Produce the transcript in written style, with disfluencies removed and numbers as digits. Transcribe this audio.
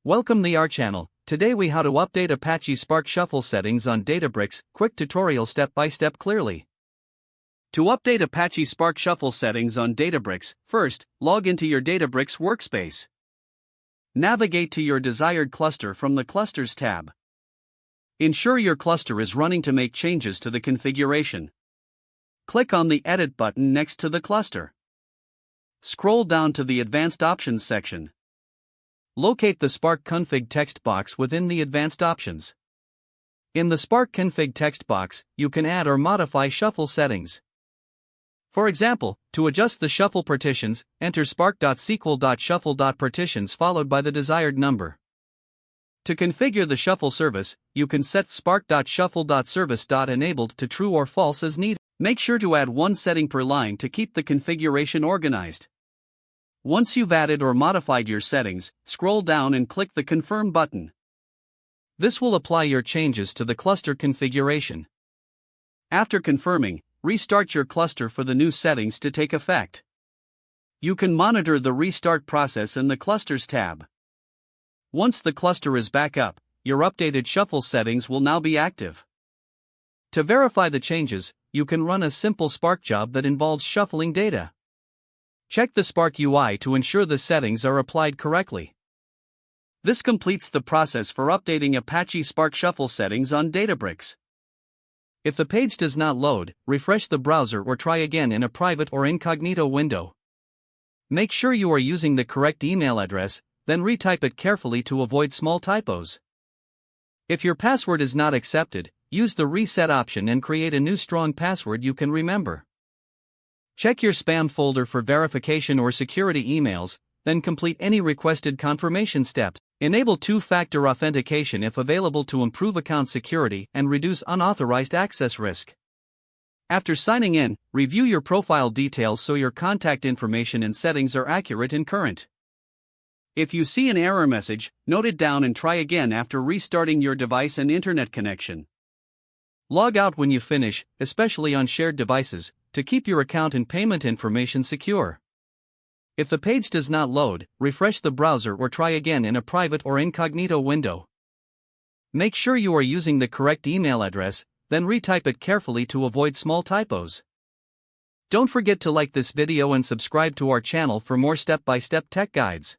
Welcome to our channel. Today we how to update Apache Spark shuffle settings on Databricks. Quick tutorial step by step clearly. To update Apache Spark shuffle settings on Databricks, first, log into your Databricks workspace. Navigate to your desired cluster from the Clusters tab. Ensure your cluster is running to make changes to the configuration. Click on the Edit button next to the cluster. Scroll down to the Advanced Options section. Locate the Spark Config text box within the Advanced Options. In the Spark Config text box, you can add or modify shuffle settings. For example, to adjust the shuffle partitions, enter spark.sql.shuffle.partitions followed by the desired number. To configure the shuffle service, you can set spark.shuffle.service.enabled to true or false as needed. Make sure to add one setting per line to keep the configuration organized. Once you've added or modified your settings, scroll down and click the Confirm button. This will apply your changes to the cluster configuration. After confirming, restart your cluster for the new settings to take effect. You can monitor the restart process in the Clusters tab. Once the cluster is back up, your updated shuffle settings will now be active. To verify the changes, you can run a simple Spark job that involves shuffling data. Check the Spark UI to ensure the settings are applied correctly. This completes the process for updating Apache Spark shuffle settings on Databricks. If the page does not load, refresh the browser or try again in a private or incognito window. Make sure you are using the correct email address, then retype it carefully to avoid small typos. If your password is not accepted, use the reset option and create a new strong password you can remember. Check your spam folder for verification or security emails, then complete any requested confirmation steps. Enable two-factor authentication if available to improve account security and reduce unauthorized access risk. After signing in, review your profile details so your contact information and settings are accurate and current. If you see an error message, note it down and try again after restarting your device and internet connection. Log out when you finish, especially on shared devices, to keep your account and payment information secure. If the page does not load, refresh the browser or try again in a private or incognito window. Make sure you are using the correct email address, then retype it carefully to avoid small typos. Don't forget to like this video and subscribe to our channel for more step-by-step tech guides.